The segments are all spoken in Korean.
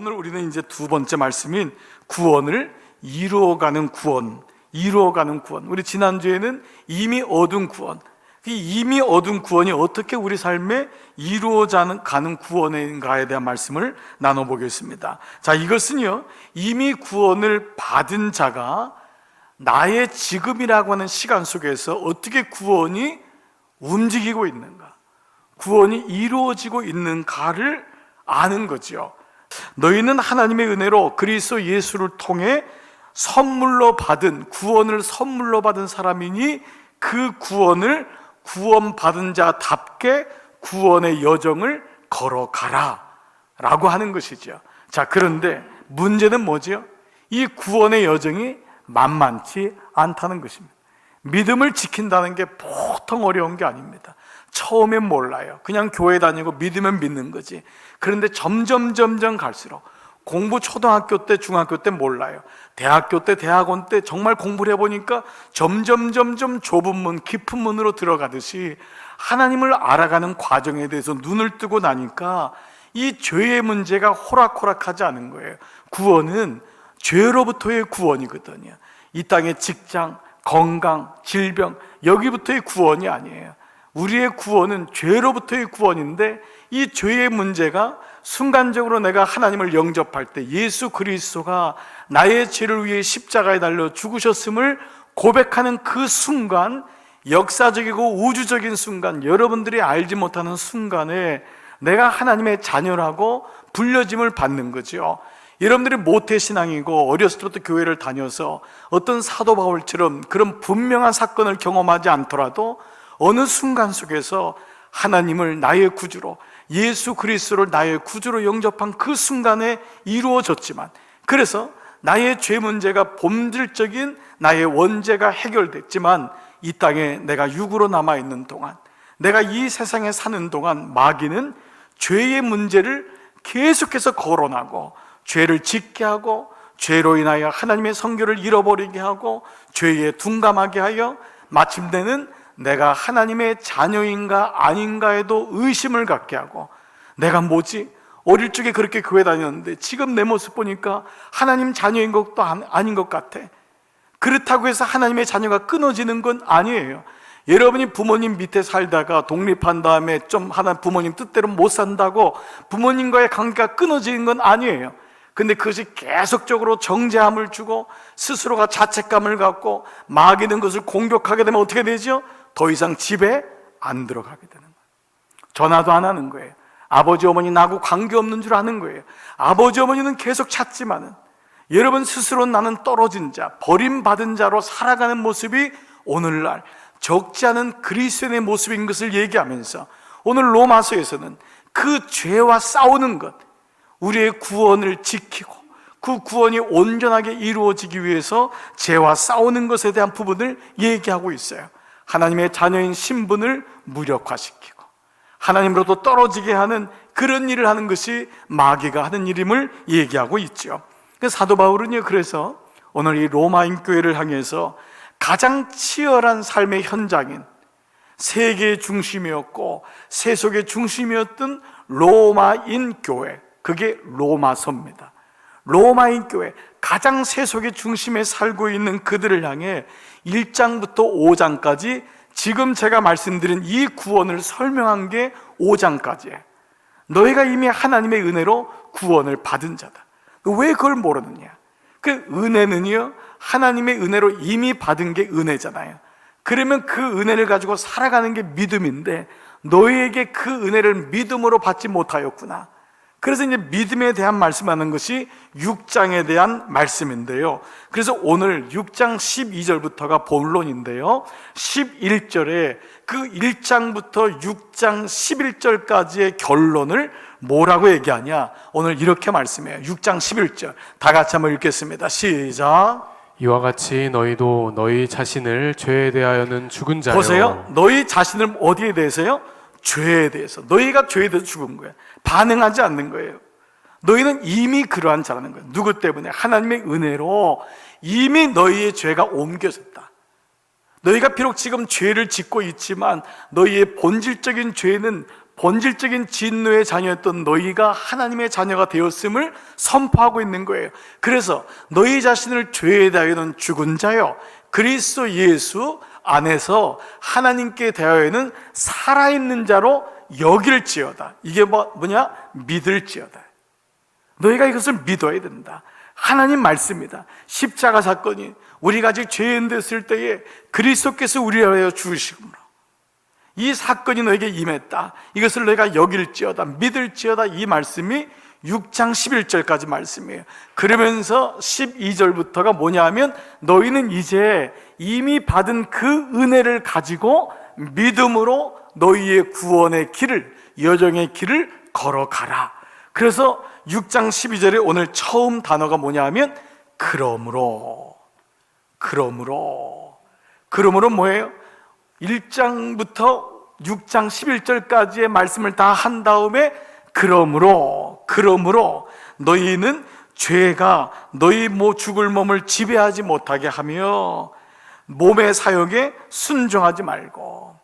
오늘 우리는 이제 두 번째 말씀인 구원을 이루어가는 구원. 우리 지난주에는 이미 얻은 구원, 이미 얻은 구원이 어떻게 우리 삶에 이루어가는 구원인가에 대한 말씀을 나눠보겠습니다. 자, 이것은요, 이미 구원을 받은 자가 나의 지금이라고 하는 시간 속에서 어떻게 구원이 움직이고 있는가, 구원이 이루어지고 있는가를 아는 거죠. 너희는 하나님의 은혜로 그리스도 예수를 통해 구원을 선물로 받은 사람이니 그 구원을 구원받은 자답게 구원의 여정을 걸어가라 라고 하는 것이죠. 자, 그런데 문제는 뭐죠? 이 구원의 여정이 만만치 않다는 것입니다. 믿음을 지킨다는 게 보통 어려운 게 아닙니다. 처음엔 몰라요. 그냥 교회 다니고 믿으면 믿는 거지. 그런데 점점 갈수록, 공부 초등학교 때, 중학교 때 몰라요. 대학교 때, 대학원 때 정말 공부를 해보니까 점점 좁은 문, 깊은 문으로 들어가듯이 하나님을 알아가는 과정에 대해서 눈을 뜨고 나니까 이 죄의 문제가 호락호락하지 않은 거예요. 구원은 죄로부터의 구원이거든요. 이 땅의 직장, 건강, 질병, 여기부터의 구원이 아니에요. 우리의 구원은 죄로부터의 구원인데, 이 죄의 문제가 순간적으로 내가 하나님을 영접할 때 예수 그리스도가 나의 죄를 위해 십자가에 달려 죽으셨음을 고백하는 그 순간, 역사적이고 우주적인 순간, 여러분들이 알지 못하는 순간에 내가 하나님의 자녀라고 불려짐을 받는 거죠. 여러분들이 모태신앙이고 어렸을 때부터 교회를 다녀서 어떤 사도 바울처럼 그런 분명한 사건을 경험하지 않더라도 어느 순간 속에서 하나님을 나의 구주로, 예수 그리스도를 나의 구주로 영접한 그 순간에 이루어졌지만, 그래서 나의 죄 문제가 본질적인 나의 원죄가 해결됐지만, 이 땅에 내가 육으로 남아있는 동안, 내가 이 세상에 사는 동안 마귀는 죄의 문제를 계속해서 거론하고 죄를 짓게 하고 죄로 인하여 하나님의 성결을 잃어버리게 하고 죄에 둔감하게 하여 마침내는 내가 하나님의 자녀인가 아닌가에도 의심을 갖게 하고, 내가 뭐지? 어릴 적에 그렇게 교회 다녔는데 지금 내 모습 보니까 하나님 자녀인 것도 아닌 것 같아. 그렇다고 해서 하나님의 자녀가 끊어지는 건 아니에요. 여러분이 부모님 밑에 살다가 독립한 다음에 좀 부모님 뜻대로 못 산다고 부모님과의 관계가 끊어지는 건 아니에요. 근데 그것이 계속적으로 정죄함을 주고 스스로가 자책감을 갖고 마귀는 것을 공격하게 되면 어떻게 되죠? 더 이상 집에 안 들어가게 되는 거예요. 전화도 안 하는 거예요. 아버지 어머니 나하고 관계없는 줄 아는 거예요. 아버지 어머니는 계속 찾지만은 여러분 스스로는 나는 떨어진 자, 버림받은 자로 살아가는 모습이 오늘날 적지 않은 그리스도인의 모습인 것을 얘기하면서, 오늘 로마서에서는 그 죄와 싸우는 것, 우리의 구원을 지키고 그 구원이 온전하게 이루어지기 위해서 죄와 싸우는 것에 대한 부분을 얘기하고 있어요. 하나님의 자녀인 신분을 무력화시키고 하나님으로부터 떨어지게 하는 그런 일을 하는 것이 마귀가 하는 일임을 얘기하고 있죠. 사도 바울은요, 그래서 오늘 이 로마인 교회를 향해서 가장 치열한 삶의 현장인, 세계의 중심이었고 세속의 중심이었던 로마인 교회, 그게 로마서입니다. 로마인 교회, 가장 세속의 중심에 살고 있는 그들을 향해 1장부터 5장까지 지금 제가 말씀드린 이 구원을 설명한 게 5장까지예요. 너희가 이미 하나님의 은혜로 구원을 받은 자다. 왜 그걸 모르느냐? 그 은혜는요, 하나님의 은혜로 이미 받은 게 은혜잖아요. 그러면 그 은혜를 가지고 살아가는 게 믿음인데 너희에게 그 은혜를 믿음으로 받지 못하였구나. 그래서 이제 믿음에 대한 말씀하는 것이 6장에 대한 말씀인데요. 그래서 오늘 6장 12절부터가 본론인데요. 11절에 그 1장부터 6장 11절까지의 결론을 뭐라고 얘기하냐? 오늘 이렇게 말씀해요. 6장 11절 다 같이 한번 읽겠습니다. 시작. 이와 같이 너희도 너희 자신을 죄에 대하여는 죽은 자요. 보세요. 너희 자신을 어디에 대해서요? 죄에 대해서. 너희가 죄에 대해서 죽은 거예요. 반응하지 않는 거예요. 너희는 이미 그러한 자라는 거예요. 누구 때문에? 하나님의 은혜로 이미 너희의 죄가 옮겨졌다. 너희가 비록 지금 죄를 짓고 있지만 너희의 본질적인 죄는 본질적인 진노의 자녀였던 너희가 하나님의 자녀가 되었음을 선포하고 있는 거예요. 그래서 너희 자신을 죄에 대하여는 죽은 자요 그리스도 예수 안에서 하나님께 대하여는 살아있는 자로 여길지어다. 이게 뭐냐? 믿을지어다. 너희가 이것을 믿어야 된다. 하나님 말씀이다. 십자가 사건이 우리가 아직 죄인 됐을 때에 그리스도께서 우리를 위하여 죽으시므로 이 사건이 너에게 임했다. 이것을 너희가 여길지어다, 믿을지어다. 이 말씀이 6장 11절까지 말씀이에요. 그러면서 12절부터가 뭐냐 하면 너희는 이제 이미 받은 그 은혜를 가지고 믿음으로 너희의 구원의 길을, 여정의 길을 걸어가라. 그래서 6장 12절에 오늘 처음 단어가 뭐냐 하면 그러므로 뭐예요? 1장부터 6장 11절까지의 말씀을 다 한 다음에 그러므로 너희는 죄가 너희 죽을 몸을 지배하지 못하게 하며 몸의 사욕에 순종하지 말고,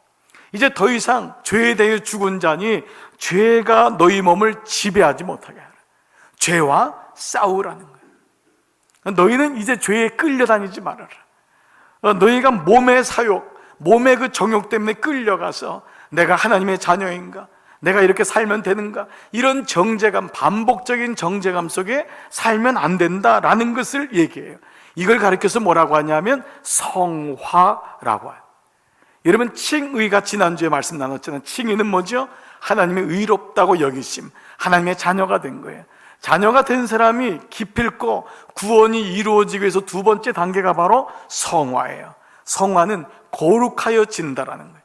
이제 더 이상 죄에 대해 죽은 자니 죄가 너희 몸을 지배하지 못하게 하라. 죄와 싸우라는 거예요. 너희는 이제 죄에 끌려다니지 말아라. 너희가 몸의 사욕, 몸의 그 정욕 때문에 끌려가서 내가 하나님의 자녀인가? 내가 이렇게 살면 되는가? 이런 정죄감, 반복적인 정죄감 속에 살면 안 된다라는 것을 얘기해요. 이걸 가르쳐서 뭐라고 하냐면 성화라고 해요. 여러분, 칭의가 지난주에 말씀 나눴잖아요. 칭의는 뭐죠? 하나님의 의롭다고 여기심, 하나님의 자녀가 된 거예요. 자녀가 된 사람이 기필코 구원이 이루어지기 위해서 두 번째 단계가 바로 성화예요. 성화는 거룩하여진다라는 거예요.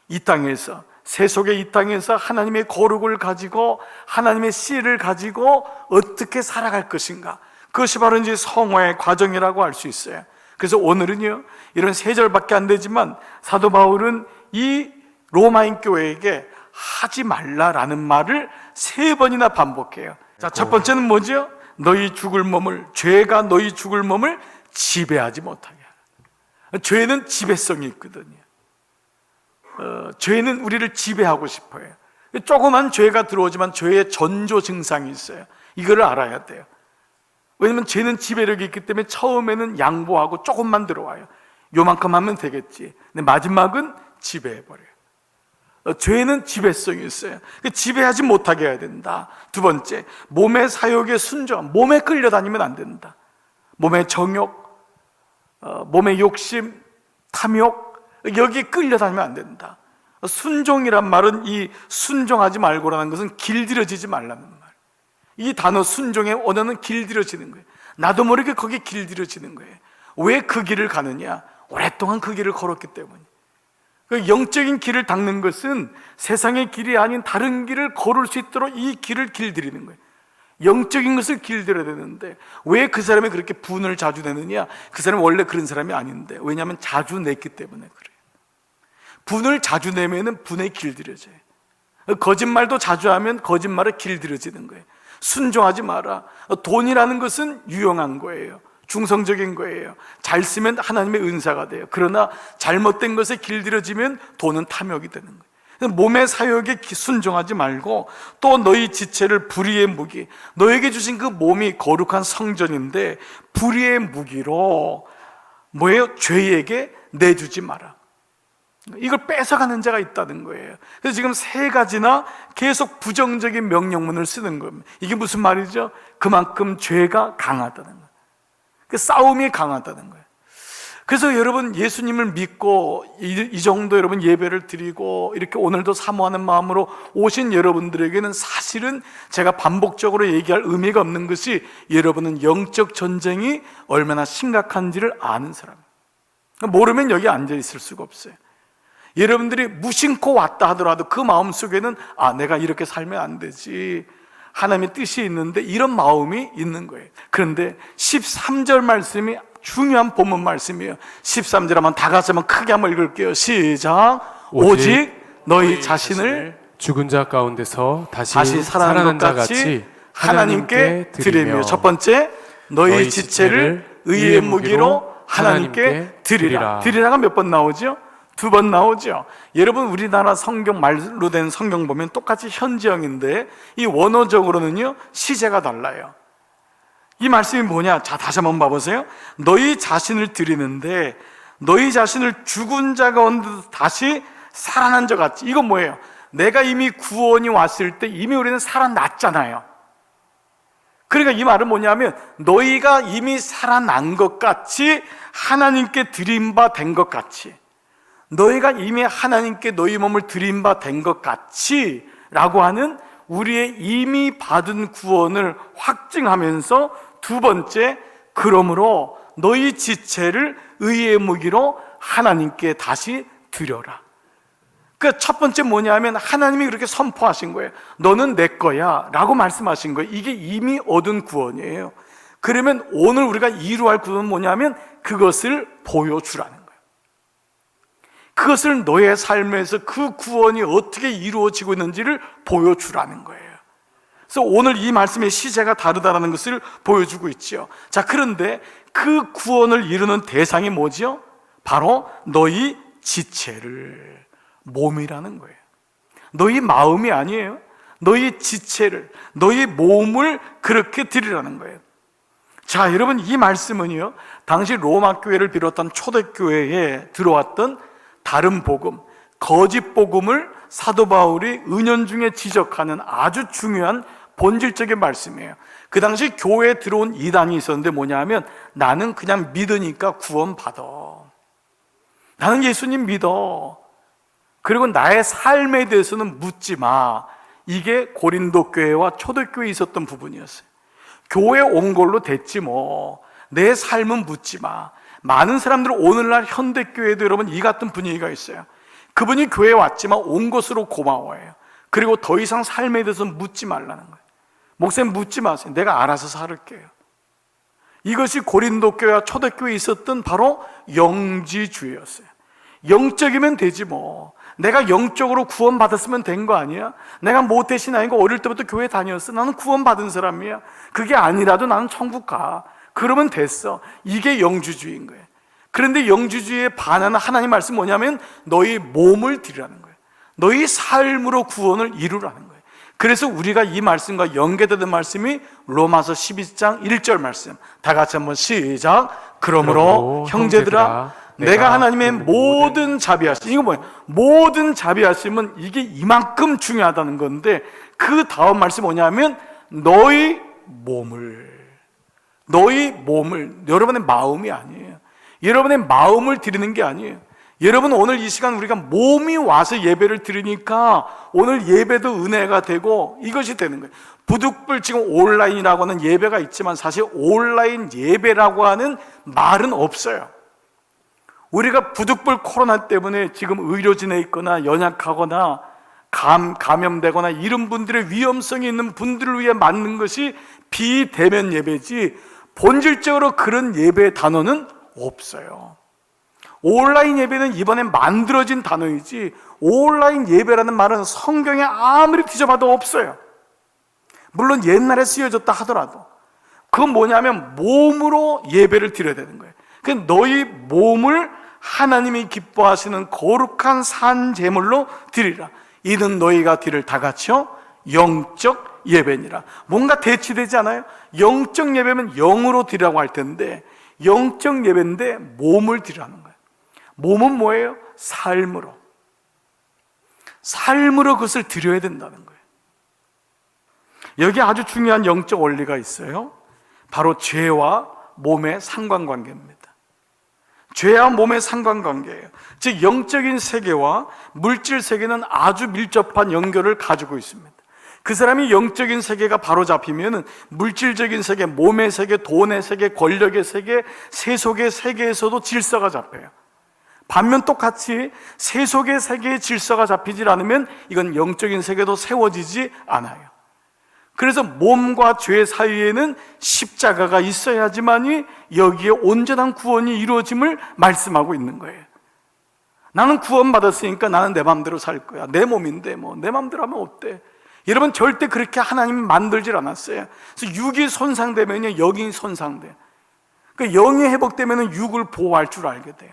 이 땅에서, 세속의 이 땅에서 하나님의 거룩을 가지고 하나님의 씨를 가지고 어떻게 살아갈 것인가, 그것이 바로 이제 성화의 과정이라고 할 수 있어요. 그래서 오늘은요, 이런 세 절밖에 안 되지만 사도 바울은 이 로마인 교회에게 하지 말라라는 말을 3번이나 반복해요. 자, 첫 번째는 뭐죠? 너희 죽을 몸을, 죄가 너희 죽을 몸을 지배하지 못하게 하라. 죄는 지배성이 있거든요. 죄는 우리를 지배하고 싶어요. 조그만 죄가 들어오지만 죄의 전조 증상이 있어요. 이거를 알아야 돼요. 왜냐면 죄는 지배력이 있기 때문에 처음에는 양보하고 조금만 들어와요. 요만큼 하면 되겠지. 근데 마지막은 지배해버려요. 죄는 지배성이 있어요. 지배하지 못하게 해야 된다. 두 번째, 몸의 사욕에 순종, 몸에 끌려다니면 안 된다. 몸의 정욕, 몸의 욕심, 탐욕, 여기에 끌려다니면 안 된다. 순종이란 말은 이 순종하지 말고라는 것은 길들여지지 말라는 말. 이 단어 순종의 언어는 길들여지는 거예요. 나도 모르게 거기에 길들여지는 거예요. 왜 그 길을 가느냐? 오랫동안 그 길을 걸었기 때문에. 영적인 길을 닦는 것은 세상의 길이 아닌 다른 길을 걸을 수 있도록 이 길을 길들이는 거예요. 영적인 것을 길들여야 되는데 왜 그 사람이 그렇게 분을 자주 내느냐? 그 사람은 원래 그런 사람이 아닌데, 왜냐하면 자주 냈기 때문에 그래요. 분을 자주 내면은 분에 길들여져요. 거짓말도 자주 하면 거짓말에 길들여지는 거예요. 순종하지 마라. 돈이라는 것은 유용한 거예요. 중성적인 거예요. 잘 쓰면 하나님의 은사가 돼요. 그러나 잘못된 것에 길들여지면 돈은 탐욕이 되는 거예요. 몸의 사욕에 순종하지 말고, 또 너희 지체를 불의의 무기, 너에게 주신 그 몸이 거룩한 성전인데 불의의 무기로 뭐예요? 죄에게 내주지 마라. 이걸 뺏어가는 자가 있다는 거예요. 그래서 지금 3가지나 계속 부정적인 명령문을 쓰는 겁니다. 이게 무슨 말이죠? 그만큼 죄가 강하다는 거예요. 그 싸움이 강하다는 거예요. 그래서 여러분, 예수님을 믿고 이 정도 여러분 예배를 드리고 이렇게 오늘도 사모하는 마음으로 오신 여러분들에게는 사실은 제가 반복적으로 얘기할 의미가 없는 것이, 여러분은 영적 전쟁이 얼마나 심각한지를 아는 사람이에요. 모르면 여기 앉아 있을 수가 없어요. 여러분들이 무심코 왔다 하더라도 그 마음속에는 내가 이렇게 살면 안 되지, 하나님의 뜻이 있는데, 이런 마음이 있는 거예요. 그런데 13절 말씀이 중요한 본문 말씀이에요. 13절 한번 다 같이 한번 크게 한번 읽을게요. 시작. 오직 너희 자신을 죽은 자 가운데서 다시 살아난 자 같이 하나님께 드리며. 첫 번째, 너희 지체를 의의 무기로 하나님께 드리라. 드리라가 몇 번 나오죠? 2번 나오죠. 여러분 우리나라 성경 말로 된 성경 보면 똑같이 현지형인데 이 원어적으로는요 시제가 달라요. 이 말씀이 뭐냐? 자, 다시 한번 봐보세요. 너희 자신을 드리는데 너희 자신을 죽은 자가 온 듯 다시 살아난 자 같이. 이건 뭐예요? 내가 이미 구원이 왔을 때 이미 우리는 살아났잖아요. 그러니까 이 말은 뭐냐면 너희가 이미 살아난 것 같이 하나님께 드린 바 된 것 같이, 너희가 이미 하나님께 너희 몸을 드린 바 된 것 같이 라고 하는 우리의 이미 받은 구원을 확증하면서 두 번째, 그러므로 너희 지체를 의의 무기로 하나님께 다시 드려라. 그 첫 번째 뭐냐면 하나님이 그렇게 선포하신 거예요. 너는 내 거야 라고 말씀하신 거예요. 이게 이미 얻은 구원이에요. 그러면 오늘 우리가 이루어야 할 구원은 뭐냐면 그것을 보여주라는 거예요. 그것을 너의 삶에서 그 구원이 어떻게 이루어지고 있는지를 보여주라는 거예요. 그래서 오늘 이 말씀의 시제가 다르다는 것을 보여주고 있죠. 자, 그런데 그 구원을 이루는 대상이 뭐죠? 바로 너희 지체를, 몸이라는 거예요. 너희 마음이 아니에요. 너희 지체를, 너희 몸을 그렇게 드리라는 거예요. 자, 여러분 이 말씀은요 당시 로마 교회를 비롯한 초대교회에 들어왔던 다른 복음, 거짓 복음을 사도 바울이 은연중에 지적하는 아주 중요한 본질적인 말씀이에요. 그 당시 교회에 들어온 이단이 있었는데 뭐냐면 나는 그냥 믿으니까 구원받아, 나는 예수님 믿어, 그리고 나의 삶에 대해서는 묻지 마. 이게 고린도 교회와 초대교회에 있었던 부분이었어요. 교회 온 걸로 됐지 뭐, 내 삶은 묻지 마. 많은 사람들은 오늘날 현대교회도 여러분 이 같은 분위기가 있어요. 그분이 교회에 왔지만 온 것으로 고마워해요. 그리고 더 이상 삶에 대해서 묻지 말라는 거예요. 목사님 묻지 마세요. 내가 알아서 살을게요. 이것이 고린도 교회와 초대교회에 있었던 바로 영지주의였어요. 영적이면 되지 뭐, 내가 영적으로 구원받았으면 된 거 아니야? 내가 모태신 아니고 어릴 때부터 교회 다녔어, 나는 구원받은 사람이야, 그게 아니라도 나는 천국 가, 그러면 됐어. 이게 영주주의인 거예요. 그런데 영주주의에 반하는 하나님 말씀 뭐냐면 너희 몸을 드리라는 거예요. 너희 삶으로 구원을 이루라는 거예요. 그래서 우리가 이 말씀과 연계되는 말씀이 로마서 12장 1절 말씀, 다 같이 한번 시작. 그러므로 형제들아 내가 하나님의 모든 자비하심, 이거 뭐예요? 모든 자비하심은 이게 이만큼 중요하다는 건데 그 다음 말씀이 뭐냐면 너희 몸을, 여러분의 마음이 아니에요. 여러분의 마음을 드리는 게 아니에요. 여러분 오늘 이 시간 우리가 몸이 와서 예배를 드리니까 오늘 예배도 은혜가 되고 이것이 되는 거예요. 부득불 지금 온라인이라고 하는 예배가 있지만 사실 온라인 예배라고 하는 말은 없어요. 우리가 부득불 코로나 때문에 지금 의료진에 있거나 연약하거나 감염되거나 이런 분들의 위험성이 있는 분들을 위해 만든 것이 비대면 예배지 본질적으로 그런 예배의 단어는 없어요. 온라인 예배는 이번에 만들어진 단어이지 온라인 예배라는 말은 성경에 아무리 뒤져봐도 없어요. 물론 옛날에 쓰여졌다 하더라도 그건 뭐냐면 몸으로 예배를 드려야 되는 거예요. 그러니까 너희 몸을 하나님이 기뻐하시는 거룩한 산 제물로 드리라. 이는 너희가 드릴 다 같이요 영적 예배니라. 뭔가 대치되지 않아요? 영적 예배면 영으로 드리라고 할 텐데 영적 예배인데 몸을 드리라는 거예요. 몸은 뭐예요? 삶으로 그것을 드려야 된다는 거예요. 여기 아주 중요한 영적 원리가 있어요. 바로 죄와 몸의 상관관계입니다. 죄와 몸의 상관관계예요. 즉 영적인 세계와 물질 세계는 아주 밀접한 연결을 가지고 있습니다. 그 사람이 영적인 세계가 바로 잡히면 물질적인 세계, 몸의 세계, 돈의 세계, 권력의 세계, 세속의 세계에서도 질서가 잡혀요. 반면 똑같이 세속의 세계의 질서가 잡히지 않으면 이건 영적인 세계도 세워지지 않아요. 그래서 몸과 죄 사이에는 십자가가 있어야지만이 여기에 온전한 구원이 이루어짐을 말씀하고 있는 거예요. 나는 구원받았으니까 나는 내 마음대로 살 거야. 내 몸인데 뭐 내 마음대로 하면 어때? 여러분 절대 그렇게 하나님이 만들질 않았어요. 그래서 육이 손상되면 영이 손상돼요. 그러니까 영이 회복되면 육을 보호할 줄 알게 돼요.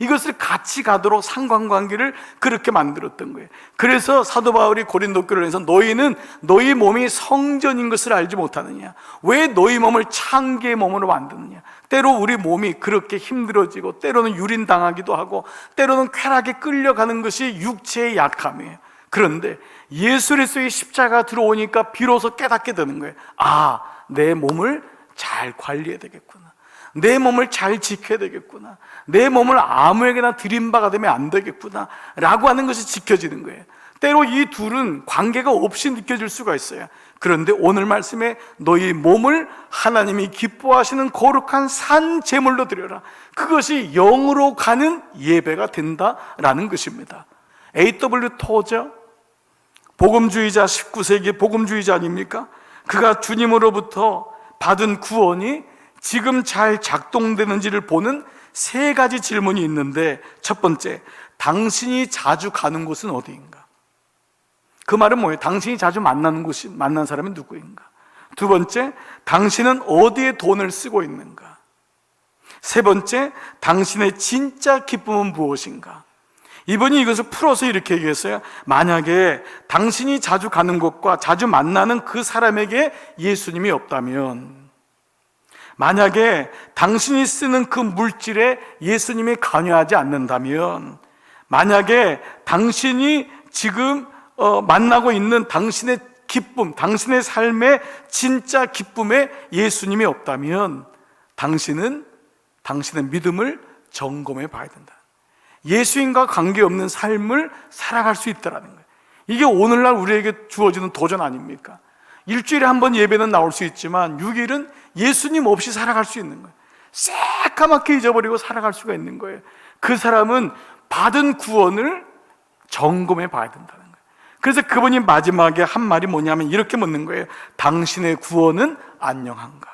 이것을 같이 가도록 상관관계를 그렇게 만들었던 거예요. 그래서 사도 바울이 고린도 교회에서 너희는 너희 몸이 성전인 것을 알지 못하느냐, 왜 너희 몸을 창기의 몸으로 만드느냐. 때로 우리 몸이 그렇게 힘들어지고 때로는 유린당하기도 하고 때로는 쾌락에 끌려가는 것이 육체의 약함이에요. 그런데 예수 그리스도의 십자가 들어오니까 비로소 깨닫게 되는 거예요. 아, 내 몸을 잘 관리해야 되겠구나, 내 몸을 잘 지켜야 되겠구나, 내 몸을 아무에게나 들임바가 되면 안 되겠구나 라고 하는 것이 지켜지는 거예요. 때로 이 둘은 관계가 없이 느껴질 수가 있어요. 그런데 오늘 말씀에 너희 몸을 하나님이 기뻐하시는 거룩한 산 제물로 드려라, 그것이 영으로 가는 예배가 된다라는 것입니다. A.W. 토저, 복음주의자, 19세기 복음주의자 아닙니까? 그가 주님으로부터 받은 구원이 지금 잘 작동되는지를 보는 세 가지 질문이 있는데, 첫 번째, 당신이 자주 가는 곳은 어디인가? 그 말은 뭐예요? 당신이 자주 만난 사람이 누구인가? 두 번째, 당신은 어디에 돈을 쓰고 있는가? 세 번째, 당신의 진짜 기쁨은 무엇인가? 이분이 이것을 풀어서 이렇게 얘기했어요. 만약에 당신이 자주 가는 곳과 자주 만나는 그 사람에게 예수님이 없다면, 만약에 당신이 쓰는 그 물질에 예수님이 관여하지 않는다면, 만약에 당신이 지금 만나고 있는 당신의 기쁨, 당신의 삶의 진짜 기쁨에 예수님이 없다면 당신은 당신의 믿음을 점검해 봐야 된다. 예수님과 관계없는 삶을 살아갈 수 있다는 거예요. 이게 오늘날 우리에게 주어지는 도전 아닙니까? 일주일에 한 번 예배는 나올 수 있지만 6일은 예수님 없이 살아갈 수 있는 거예요. 새까맣게 잊어버리고 살아갈 수가 있는 거예요. 그 사람은 받은 구원을 점검해 봐야 된다는 거예요. 그래서 그분이 마지막에 한 말이 뭐냐면 이렇게 묻는 거예요. 당신의 구원은 안녕한가?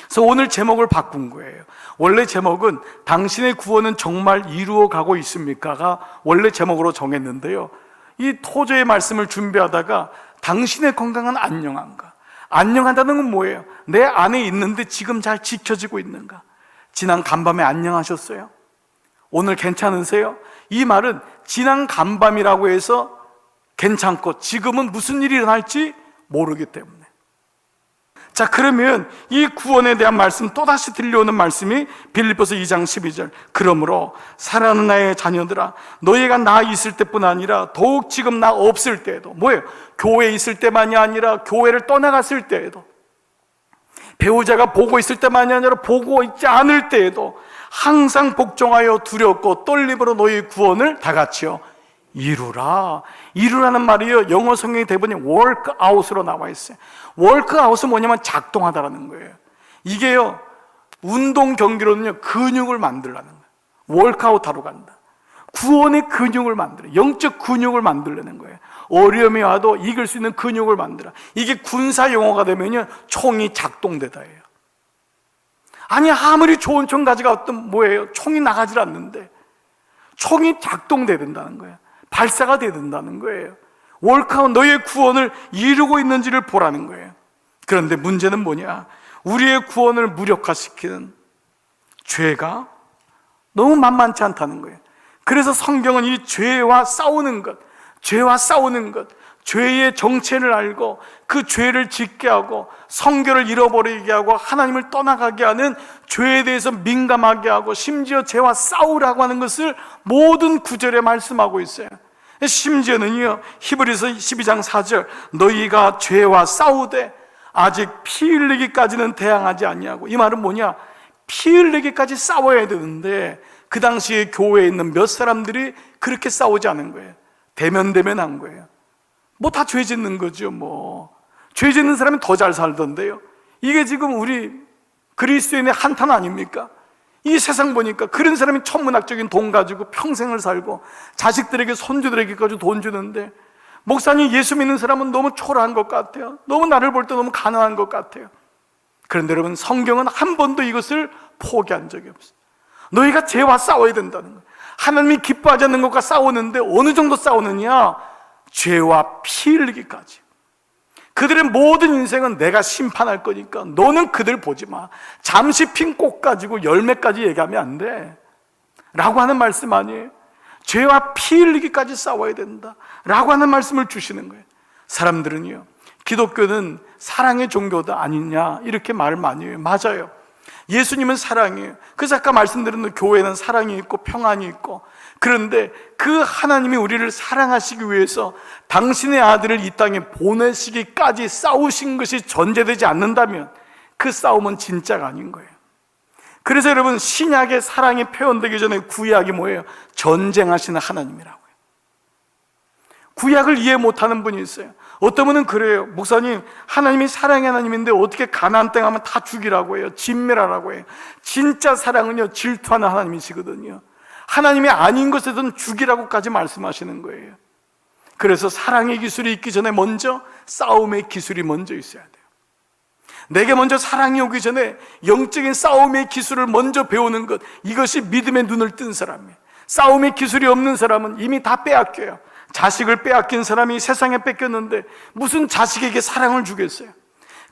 그래서 오늘 제목을 바꾼 거예요. 원래 제목은 당신의 구원은 정말 이루어가고 있습니까가 원래 제목으로 정했는데요, 이 토저의 말씀을 준비하다가 당신의 건강은 안녕한가? 안녕하다는 건 뭐예요? 내 안에 있는데 지금 잘 지켜지고 있는가? 지난 간밤에 안녕하셨어요? 오늘 괜찮으세요? 이 말은 지난 간밤이라고 해서 괜찮고 지금은 무슨 일이 일어날지 모르기 때문에. 자, 그러면 이 구원에 대한 말씀, 또다시 들려오는 말씀이 빌립보서 2장 12절, 그러므로 사랑하는 나의 자녀들아, 너희가 나 있을 때뿐 아니라 더욱 지금 나 없을 때에도, 뭐예요? 교회에 있을 때만이 아니라 교회를 떠나갔을 때에도, 배우자가 보고 있을 때만이 아니라 보고 있지 않을 때에도 항상 복종하여 두렵고 떨림으로 너희 구원을 다 같이요 이루라. 이루라는 말이요, 영어 성경의 대부분이 work out으로 나와 있어요. work out은 뭐냐면 작동하다라는 거예요. 이게요, 운동 경기로는요 근육을 만들라는 거예요. work out 하러 간다. 구원의 근육을 만들어, 영적 근육을 만들려는 거예요. 어려움이 와도 이길 수 있는 근육을 만들어. 이게 군사 용어가 되면요 총이 작동되다예요. 아니, 아무리 좋은 총 가져갔든 뭐예요? 총이 나가질 않는데 총이 작동돼야 된다는 거예요. 발사가 돼야 된다는 거예요. 월카운, 너의 구원을 이루고 있는지를 보라는 거예요. 그런데 문제는 뭐냐? 우리의 구원을 무력화시키는 죄가 너무 만만치 않다는 거예요. 그래서 성경은 이 죄와 싸우는 것, 죄의 정체를 알고 그 죄를 짓게 하고 성결을 잃어버리게 하고 하나님을 떠나가게 하는 죄에 대해서 민감하게 하고 심지어 죄와 싸우라고 하는 것을 모든 구절에 말씀하고 있어요. 심지어는요, 히브리서 12장 4절, 너희가 죄와 싸우되 아직 피 흘리기까지는 대항하지 아니하고. 이 말은 뭐냐? 피 흘리기까지 싸워야 되는데 그 당시에 교회에 있는 몇 사람들이 그렇게 싸우지 않은 거예요. 대면대면한 거예요. 뭐 다 죄 짓는 거죠. 죄 짓는 사람이 더 잘 살던데요. 이게 지금 우리 그리스도인의 한탄 아닙니까? 이 세상 보니까 그런 사람이 천문학적인 돈 가지고 평생을 살고 자식들에게 손주들에게까지 돈 주는데, 목사님 예수 믿는 사람은 너무 초라한 것 같아요. 너무 나를 볼 때 너무 가난한 것 같아요. 그런데 여러분, 성경은 한 번도 이것을 포기한 적이 없어요. 너희가 죄와 싸워야 된다는 거예요. 하나님이 기뻐하지 않는 것과 싸우는데 어느 정도 싸우느냐? 죄와 피 흘리기까지. 그들의 모든 인생은 내가 심판할 거니까 너는 그들 보지 마. 잠시 핀 꽃 가지고 열매까지 얘기하면 안 돼. 라고 하는 말씀 아니에요. 죄와 피 흘리기까지 싸워야 된다 라고 하는 말씀을 주시는 거예요. 사람들은요, 기독교는 사랑의 종교다 아니냐 이렇게 말을 많이 해요. 맞아요. 예수님은 사랑이에요. 그래서 아까 말씀드린 교회는 사랑이 있고 평안이 있고, 그런데 그 하나님이 우리를 사랑하시기 위해서 당신의 아들을 이 땅에 보내시기까지 싸우신 것이 전제되지 않는다면 그 싸움은 진짜가 아닌 거예요. 그래서 여러분, 신약의 사랑이 표현되기 전에 구약이 뭐예요? 전쟁하시는 하나님이라고요. 구약을 이해 못하는 분이 있어요. 어떤 분은 그래요. 목사님, 하나님이 사랑의 하나님인데 어떻게 가나안 땅 하면 다 죽이라고 해요? 진멸하라고 해요? 진짜 사랑은요, 질투하는 하나님이시거든요. 하나님이 아닌 것에선 죽이라고까지 말씀하시는 거예요. 그래서 사랑의 기술이 있기 전에 먼저 싸움의 기술이 먼저 있어야 돼요. 내게 먼저 사랑이 오기 전에 영적인 싸움의 기술을 먼저 배우는 것, 이것이 믿음의 눈을 뜬 사람이에요. 싸움의 기술이 없는 사람은 이미 다 빼앗겨요. 자식을 빼앗긴 사람이 세상에 뺏겼는데 무슨 자식에게 사랑을 주겠어요?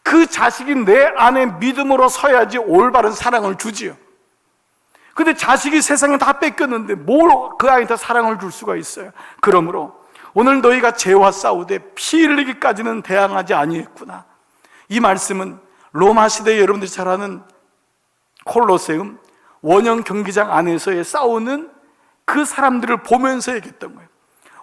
그 자식이 내 안에 믿음으로 서야지 올바른 사랑을 주지요. 근데 자식이 세상에 다 뺏겼는데 뭘 그 아이한테 사랑을 줄 수가 있어요? 그러므로 오늘 너희가 죄와 싸우되 피 흘리기까지는 대항하지 아니했구나. 이 말씀은 로마 시대에 여러분들이 잘 아는 콜로세움 원형 경기장 안에서의 싸우는 그 사람들을 보면서 얘기했던 거예요.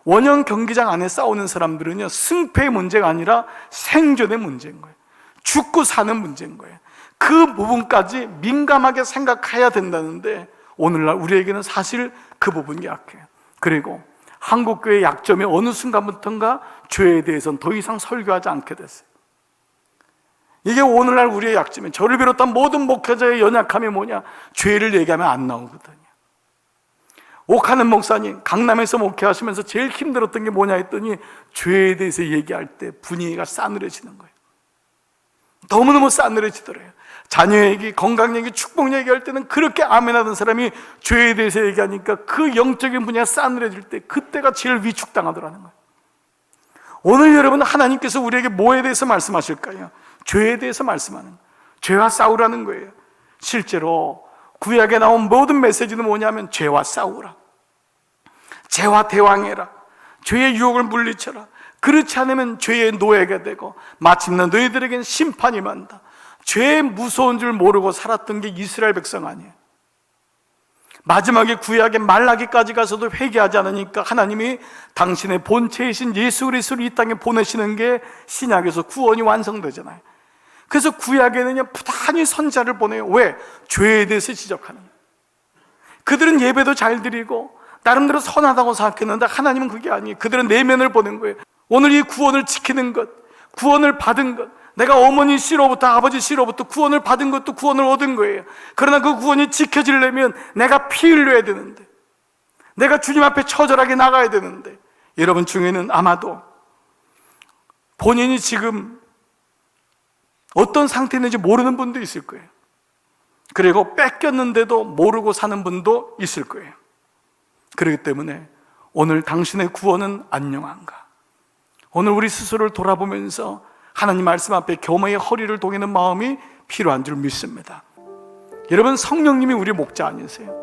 원형 경기장 안에 싸우는 사람들은요, 승패의 문제가 아니라 생존의 문제인 거예요. 죽고 사는 문제인 거예요. 그 부분까지 민감하게 생각해야 된다는데 오늘날 우리에게는 사실 그 부분이 약해요. 그리고 한국교회의 약점이 어느 순간부터인가 죄에 대해서는 더 이상 설교하지 않게 됐어요. 이게 오늘날 우리의 약점이에요. 저를 비롯한 모든 목회자의 연약함이 뭐냐? 죄를 얘기하면 안 나오거든요. 옥하는 목사님, 강남에서 목회하시면서 제일 힘들었던 게 뭐냐 했더니 죄에 대해서 얘기할 때 분위기가 싸늘해지는 거예요. 너무너무 싸늘해지더래요. 자녀 얘기, 건강 얘기, 축복 얘기할 때는 그렇게 아멘하던 사람이 죄에 대해서 얘기하니까 그 영적인 분야가 싸늘해질 때 그때가 제일 위축당하더라는 거예요. 오늘 여러분, 하나님께서 우리에게 뭐에 대해서 말씀하실까요? 죄에 대해서 말씀하는 거예요. 죄와 싸우라는 거예요. 실제로 구약에 나온 모든 메시지는 뭐냐면 죄와 싸우라, 죄와 대왕해라, 죄의 유혹을 물리쳐라. 그렇지 않으면 죄의 노예가 되고 마침내 너희들에겐 심판이 만다. 죄의 무서운 줄 모르고 살았던 게 이스라엘 백성 아니에요. 마지막에 구약의 말라기까지 가서도 회개하지 않으니까 하나님이 당신의 본체이신 예수 그리스도를 이 땅에 보내시는 게 신약에서 구원이 완성되잖아요. 그래서 구약에는요, 부단히 선자를 보내요. 왜? 죄에 대해서 지적하는 거예요. 그들은 예배도 잘 드리고 나름대로 선하다고 생각했는데 하나님은 그게 아니에요. 그들은 내면을 보는 거예요. 오늘 이 구원을 지키는 것, 구원을 받은 것, 내가 어머니 씨로부터 아버지 씨로부터 구원을 받은 것도 구원을 얻은 거예요. 그러나 그 구원이 지켜지려면 내가 피 흘려야 되는데, 내가 주님 앞에 처절하게 나가야 되는데, 여러분 중에는 아마도 본인이 지금 어떤 상태에 있는지 모르는 분도 있을 거예요. 그리고 뺏겼는데도 모르고 사는 분도 있을 거예요. 그렇기 때문에 오늘 당신의 구원은 안녕한가? 오늘 우리 스스로를 돌아보면서 하나님 말씀 앞에 겸허의 허리를 동이는 마음이 필요한 줄 믿습니다. 여러분, 성령님이 우리 목자 아니세요?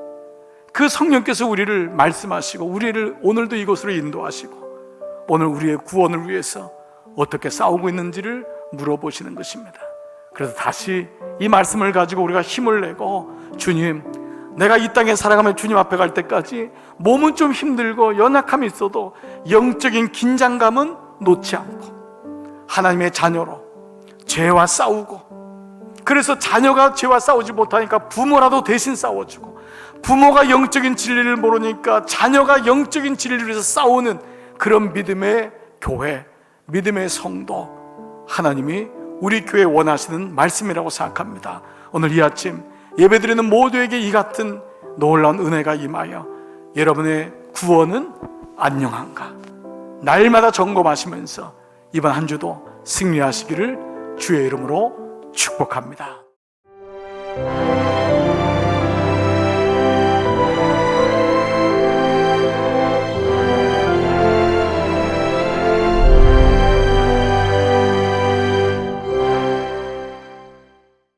그 성령께서 우리를 말씀하시고 우리를 오늘도 이곳으로 인도하시고 오늘 우리의 구원을 위해서 어떻게 싸우고 있는지를 물어보시는 것입니다. 그래서 다시 이 말씀을 가지고 우리가 힘을 내고, 주님, 내가 이 땅에 살아가며 주님 앞에 갈 때까지 몸은 좀 힘들고 연약함이 있어도 영적인 긴장감은 놓지 않고 하나님의 자녀로 죄와 싸우고, 그래서 자녀가 죄와 싸우지 못하니까 부모라도 대신 싸워주고, 부모가 영적인 진리를 모르니까 자녀가 영적인 진리를 위해서 싸우는 그런 믿음의 교회, 믿음의 성도, 하나님이 우리 교회에 원하시는 말씀이라고 생각합니다. 오늘 이 아침 예배드리는 모두에게 이 같은 놀라운 은혜가 임하여 여러분의 구원은 안녕한가? 날마다 점검하시면서 이번 한 주도 승리하시기를 주의 이름으로 축복합니다.